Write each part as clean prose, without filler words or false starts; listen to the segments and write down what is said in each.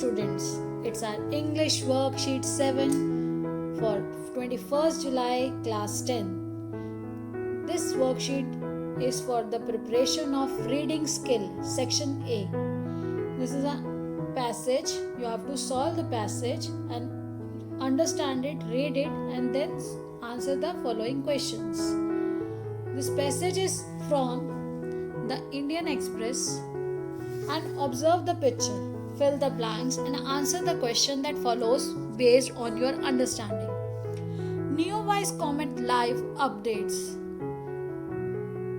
students, it's our English worksheet 7 for 21st July class 10. This worksheet is for the preparation of reading skill section A. This is a passage. You have to solve the passage and understand it, read it, and then answer the following questions. This passage is from the Indian Express, and observe the picture, fill the blanks, and answer the question that follows based on your understanding. Neowise Comet Live updates.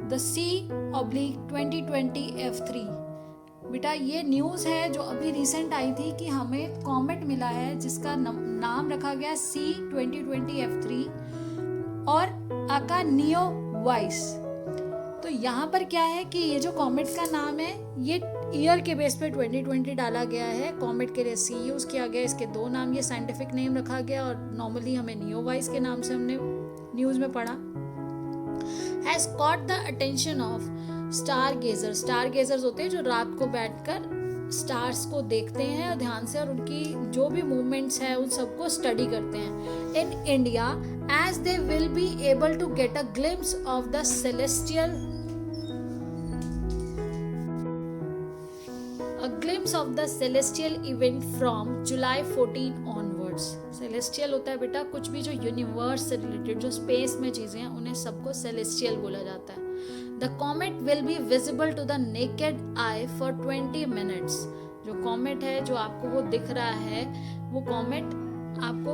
The C/2020 F3. बेटा ये news है जो अभी recent आई थी कि हमें comet मिला है जिसका नाम रखा गया C/2020 F3 और आका नियोवाइस. तो यहाँ पर क्या है कि ये जो कॉमेट का नाम है ये ईयर के बेस पे 2020 डाला गया है. कॉमेट के लिए C यूज़ किया गया, इसके दो नाम, ये साइंटिफिक नेम रखा गया और नॉर्मली हमें नियोवाइस के नाम से हमने न्यूज़ में पढ़ा. Has caught the attention of star गेजर. Star gazers होते हैं जो रात को बैठकर स्टार्स को देखते हैं और ध्यान से और उनकी जो भी मूवमेंट्स हैं उन सबको स्टडी करते हैं. In India as they will be able to get a glimpse of the celestial event from July 14 onwards. Celestial होता है बेटा कुछ भी जो यूनिवर्स से रिलेटेड, जो स्पेस में चीजें हैं उन्हें सबको celestial बोला जाता है. The comet will be visible to the naked eye for 20 minutes. जो कॉमेट है जो आपको वो दिख रहा है वो कॉमेट आपको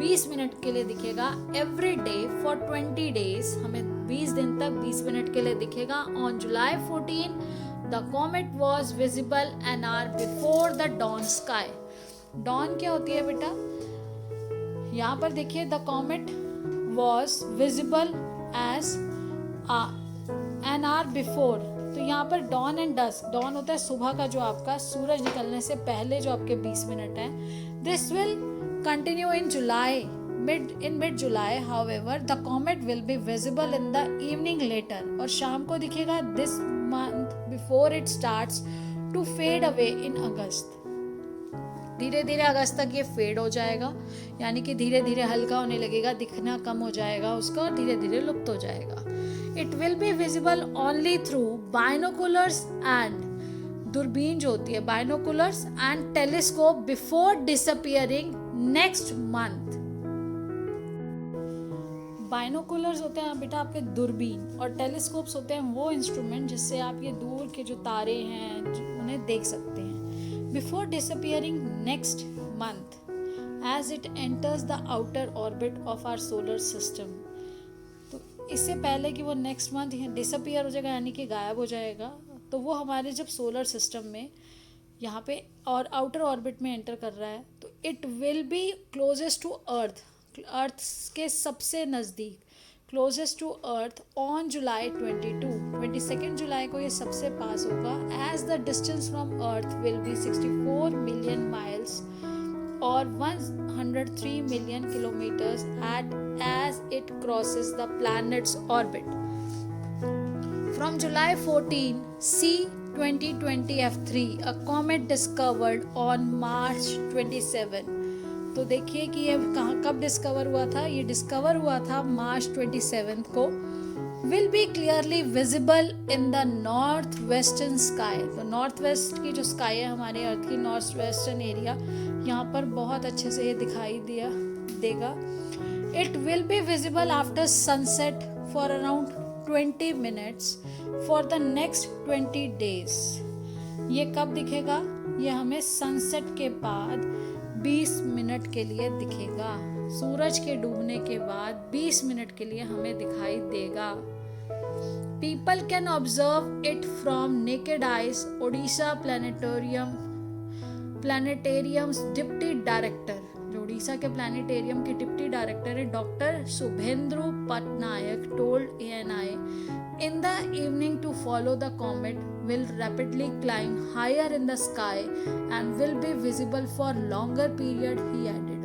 20 मिनट के लिए दिखेगा. एवरी डे फॉर 20 डेज, हमें 20 दिन तक 20 मिनट के लिए दिखेगा. On July 14 the comet was visible an hour before the dawn sky. Dawn क्या होती है बेटा? यहाँ पर देखिए the comet was visible as an hour before. तो यहाँ पर डॉन एंड डस्क, डॉन होता है सुबह का जो आपका सूरज निकलने से पहले जो आपके 20 मिनट है. This will continue in July. Mid July, however, the comet will be visible in the evening later. और शाम को दिखेगा this month before it starts to fade away in August. धीरे धीरे अगस्त तक ये फेड हो जाएगा, यानी कि धीरे धीरे हल्का होने लगेगा, दिखना कम हो जाएगा उसका और धीरे धीरे लुप्त हो जाएगा. It will be visible only through binoculars and दूरबीन जो होती है, binoculars and telescope before disappearing next month. Binoculars होते हैं बेटा आपके दूरबीन और टेलीस्कोप्स होते हैं वो इंस्ट्रूमेंट जिससे आप ये दूर के जो तारे हैं उन्हें देख सकते हैं. Before disappearing next month as it enters the outer orbit of our solar system. तो इससे पहले कि वो नेक्स्ट मंथ डिसअपियर हो जाएगा यानी कि गायब हो जाएगा, तो वो हमारे जब सोलर सिस्टम में यहाँ पे और आउटर ऑर्बिट में एंटर कर रहा है तो it will be closest to earth, earth के सबसे नज़दीक, closest to earth on July 22 जुलाई को ये सबसे पास होगा. As the distance from earth will be 64 million miles और 103 million kilometres as it crosses the planet's orbit. From July 14, C/2020 F3, a comet discovered on March 27. तो देखिए कि ये कब डिस्कवर हुआ था? ये डिस्कवर हुआ था मार्च 27 को. Will be clearly visible in the north western sky. तो नॉर्थ वेस्ट की जो स्काई है हमारे अर्थ की, नॉर्थ वेस्टर्न एरिया, यहाँ पर बहुत अच्छे से ये दिखाई देगा. It will be visible after sunset for around 20 minutes for the next 20 days. ये कब दिखेगा? ये हमें सनसेट के बाद 20 मिनट के लिए दिखेगा. सूरज के डूबने के बाद 20 मिनट के लिए हमें दिखाई देगा. People can observe it from naked eyes. Odisha planetarium's deputy director, जो उड़ीसा के प्लानिटेरियम के डिप्टी डायरेक्टर है doctor Shubhendu Patnaik told ANI in the evening to follow the comet will rapidly climb higher in the sky and will be visible for longer period, he added.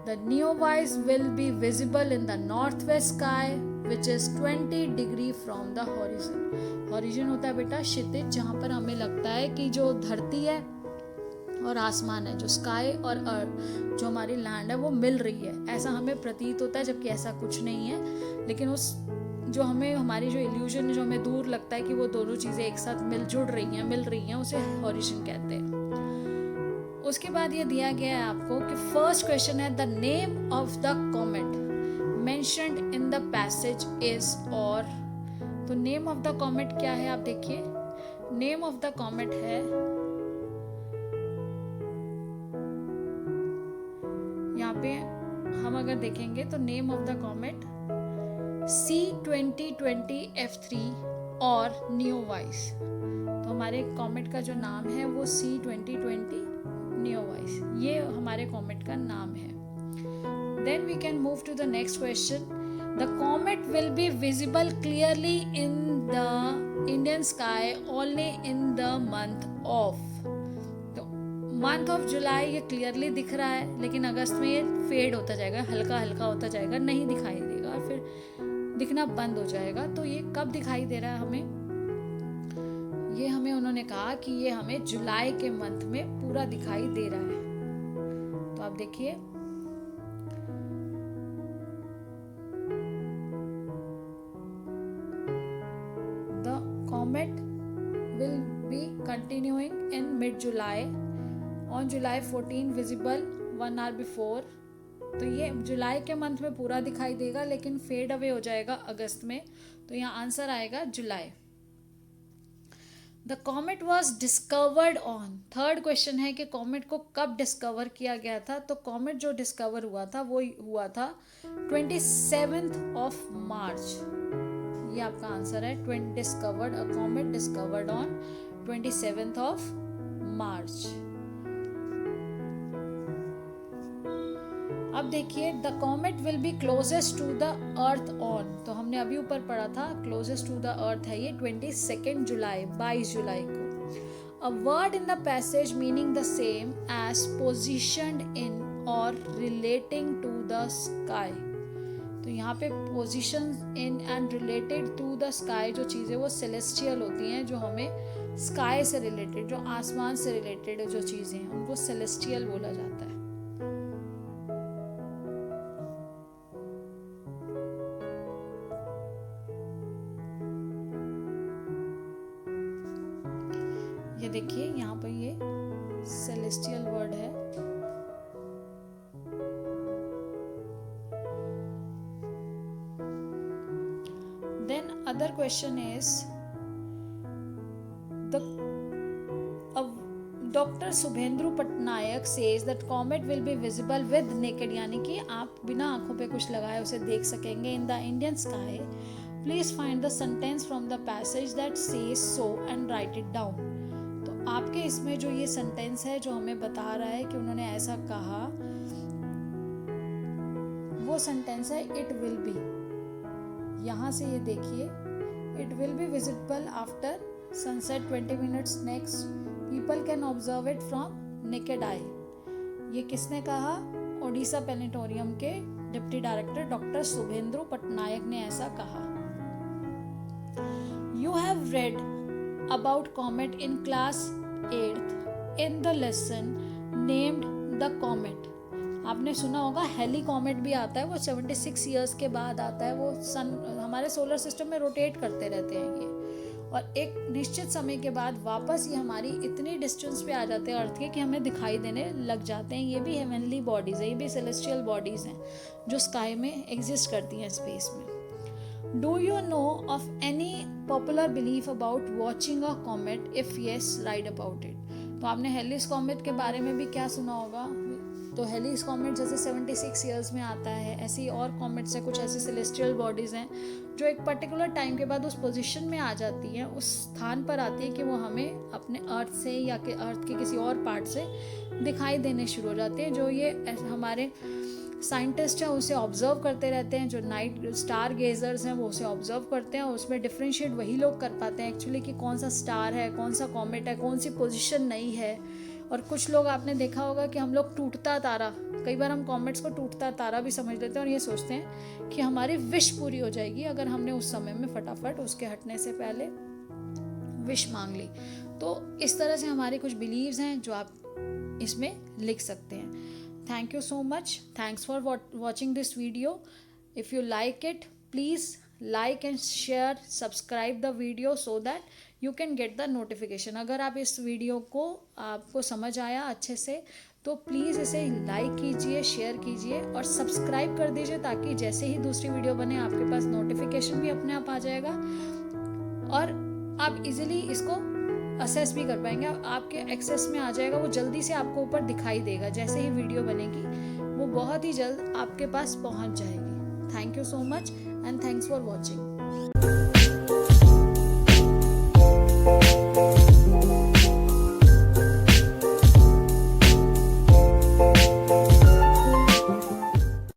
The neowise will be visible in the northwest sky which is 20 degree from the horizon. horizon होता है बेटा क्षितिज, जहाँ पर हमें लगता है कि जो धरती है और आसमान है, जो स्काई और अर्थ, जो हमारी लैंड है, वो मिल रही है, ऐसा हमें प्रतीत होता है, जबकि ऐसा कुछ नहीं है। लेकिन उस जो हमें हमारी जो इल्यूजन है, जो हमें दूर लगता है कि वो दोनों चीज़ें एक साथ मिल रही हैं, उसे हॉरिजन कहते हैं। उसके बाद ये दिया गया है आपको कि फर्स्ट क्वेश्चन है the name of the comet mentioned in the passage is, और तो नेम ऑफ द कॉमेट क्या है आप देखिए। नेम ऑफ द कॉमेट है, यहाँ पे हम अगर देखेंगे तो name of the comet C2020F3 और नियोवाइस। तो हमारे कॉमेट का जो नाम है वो C2020 नियोवाइस, ये हमारे कॉमेट का नाम है। Then we can move to the next question. The comet will be visible clearly in the Indian sky only in the month of. Month of July ये क्लियरली दिख रहा है, लेकिन अगस्त में ये फेड होता जाएगा, हल्का हल्का होता जाएगा, नहीं दिखाई देगा और फिर दिखना बंद हो जाएगा। तो ये कब दिखाई दे रहा है हमें? ये हमें उन्होंने कहा कि ये हमें जुलाई के मंथ में पूरा दिखाई दे रहा है। तो आप देखिए, the comet will be continuing in mid July on July 14 visible 1 hour before. तो ये जुलाई के मंथ में पूरा दिखाई देगा, लेकिन फेड अवे हो जाएगा अगस्त में। तो यहाँ आंसर आएगा जुलाई। The comet was discovered on, third question है कि कॉमेट को कब डिस्कवर किया गया था। तो कॉमेट जो डिस्कवर हुआ था वो हुआ था 27th of March। ये आपका आंसर है। Discovered, a comet discovered on 27th of March। अब देखिए, the comet will be closest to the earth on, तो हमने अभी ऊपर पढ़ा था क्लोजेस्ट टू द अर्थ है ये 22 जुलाई, 22 जुलाई को। A word in the passage meaning the same as positioned in or relating to the sky. तो यहाँ पे position in and related to the sky, जो चीज़ें वो सेलेस्टियल होती हैं, जो हमें स्काई से रिलेटेड, जो आसमान से रिलेटेड जो चीज़ें हैं, उनको सेलेस्टियल बोला जाता है। ये देखिए, यहाँ पर ये सेलेस्टियल वर्ड है। Then other question is doctor Shubhendu Patnaik says that comet will be visible with naked, यानी कि आप बिना आंखों पे कुछ लगाए उसे देख सकेंगे इन the Indian sky. Please find the sentence from the passage that says so and right it down. तो आपके इसमें जो ये सेंटेंस है जो हमें बता रहा है कि उन्होंने ऐसा कहा, वो सेंटेंस है इट विल बी। यहाँ से ये देखिए, it will be visible after sunset 20 minutes next, people can observe it from naked eye. ये किसने कहा? ओडिशा प्लेनेटोरियम के deputy director doctor Shubhendu Patnaik ने ऐसा कहा। You have read about comet in class 8th in the lesson named the comet। आपने सुना होगा हेली कॉमेट भी आता है, वो 76 ईयर्स के बाद आता है। वो सन हमारे सोलर सिस्टम में रोटेट करते रहते हैं ये, और एक निश्चित समय के बाद वापस ये हमारी इतनी डिस्टेंस पे आ जाते हैं अर्थ के कि हमें दिखाई देने लग जाते हैं। ये भी हेवनली बॉडीज़ है, ये भी सेलेस्टियल बॉडीज़ हैं जो स्काई में एग्जिस्ट करती हैं स्पेस में। Do you know of any popular belief about watching a comet? If yes, write about it। तो आपने हेलिस कॉमेट के बारे में भी क्या सुना होगा? तो हेलिस कॉमेट जैसे 76 ईयर्स में आता है, ऐसी और कॉमेट्स हैं, कुछ ऐसी सेलेस्टियल बॉडीज़ हैं जो एक पर्टिकुलर टाइम के बाद उस पोजीशन में आ जाती हैं, उस स्थान पर आती है कि वो हमें अपने अर्थ से या कि अर्थ के किसी और पार्ट से दिखाई देने शुरू हो जाते हैं। जो ये हमारे साइंटिस्ट हैं उसे ऑब्जर्व करते रहते हैं, जो नाइट स्टार गेजर्स हैं वो उसे ऑब्जर्व करते हैं, और उसमें डिफ्रेंशिएट वही लोग कर पाते हैं एक्चुअली कि कौन सा स्टार है, कौन सा कॉमेट है, कौन सी पोजीशन नहीं है। और कुछ लोग आपने देखा होगा कि हम लोग टूटता तारा, कई बार हम कॉमेट्स को टूटता तारा भी समझ लेते हैं और ये सोचते हैं कि हमारी विश पूरी हो जाएगी अगर हमने उस समय में फटाफट उसके हटने से पहले विश मांग ली। तो इस तरह से हमारे कुछ बिलीव्स हैं जो आप इसमें लिख सकते हैं। Thank you so much, thanks for watching this video. If you like it, please like and share, subscribe the video so that you can get the notification. अगर आप इस वीडियो को आपको समझ आया अच्छे से तो प्लीज़ इसे लाइक कीजिए, शेयर कीजिए और सब्सक्राइब कर दीजिए, ताकि जैसे ही दूसरी वीडियो बने आपके पास नोटिफिकेशन भी अपने आप आ जाएगा और आप इजीली इसको असेस भी कर पाएंगे। आपके एक्सेस में आ जाएगा, वो जल्दी से आपको ऊपर दिखाई देगा। जैसे ही वीडियो बनेगी वो बहुत ही जल्द आपके पास पहुंच जाएगी। Thank you so much and thanks for watching.